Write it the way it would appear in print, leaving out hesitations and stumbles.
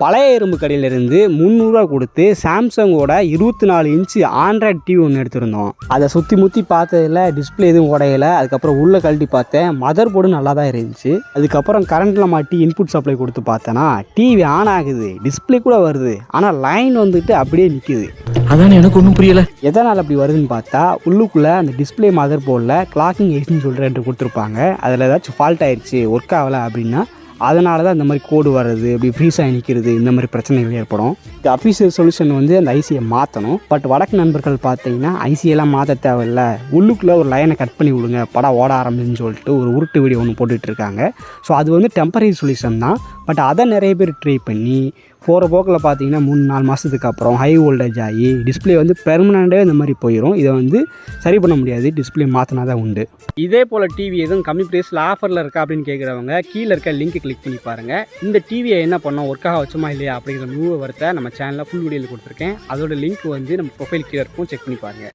பழைய இரும்பு கடையிலிருந்து 300 கொடுத்து சாம்சங்கோட 24 இன்ச்சு ஆண்ட்ராய்டு டிவி ஒன்று எடுத்திருந்தோம். அதை சுற்றி முற்றி பார்த்ததில் டிஸ்பிளே எதுவும் உடையலை. அதுக்கப்புறம் உள்ளே கழட்டி பார்த்தேன், மதர் போர்டு நல்லா தான் இருந்துச்சு. அதுக்கப்புறம் கரண்ட்டில் மாட்டி இன்புட் சப்ளை கொடுத்து பார்த்தேன்னா டிவி ஆன் ஆகுது, டிஸ்பிளே கூட வருது, ஆனால் லைன் வந்துட்டு அப்படியே நிற்குது. அதான் எனக்கு ஒன்றும் புரியலை, எதனால் அப்படி வருதுன்னு பார்த்தா உள்ளுக்குள்ளே அந்த டிஸ்பிளே மதர் போர்டில் கிளாக்கிங் எக்ஸ்னு சொல்லிட்டு கொடுத்துருப்பாங்க. அதில் ஏதாச்சும் ஃபால்ட் ஆயிடுச்சு, ஒர்க் ஆகலை அப்படின்னா அதனால தான் இந்த மாதிரி கோடு வர்றது, இப்படி ஃப்ரீஸ் ஆகி நிற்கிறது, இந்த மாதிரி பிரச்சனைகள் ஏற்படும். இந்த அஃபீஷியல் சொல்யூஷன் வந்து அந்த ஐசியை மாற்றணும். பட் வடக்கு நண்பர்கள் பார்த்தீங்கன்னா ஐசியெல்லாம் மாற்ற தேவையில்லை, உள்ளுக்குள்ளே ஒரு லைனை கட் பண்ணி விடுங்க, படம் ஓட ஆரம்பிச்சுன்னு சொல்லிட்டு ஒரு உருட்டு வீடியோ ஒன்று போட்டுட்டு இருக்காங்க. ஸோ அது வந்து டெம்பரரி சொல்யூஷன் தான். பட் அதை நிறைய பேர் ட்ரை பண்ணி போகிற போக்கில் பார்த்தீங்கன்னா 3-4 மாதத்துக்கு அப்புறம் ஹை வோல்டேஜ் ஆகி டிஸ்பிளே வந்து பெர்மனண்ட்டாக இந்த மாதிரி போயிடும். இதை வந்து சரி பண்ண முடியாது, டிஸ்பிளே மாற்றினா தான் உண்டு. இதே போல் டிவி எதுவும் கம்மி ப்ரைஸில் ஆஃபரில் இருக்கா அப்படின்னு கேட்குறவங்க கீழே இருக்க லிங்க் கிளிக் பண்ணி பாருங்கள். இந்த டிவியை என்ன பண்ணோம், ஒர்க்காக வச்சுமா இல்லையா அப்படிங்கிற விவரத்தை நம்ம சேனலில் ஃபுல் வீடியோவில் கொடுத்துருக்கேன். அதோட லிங்க் வந்து நம்ம ப்ரொஃபைல் கீழே இருக்கும், செக் பண்ணி பாருங்கள்.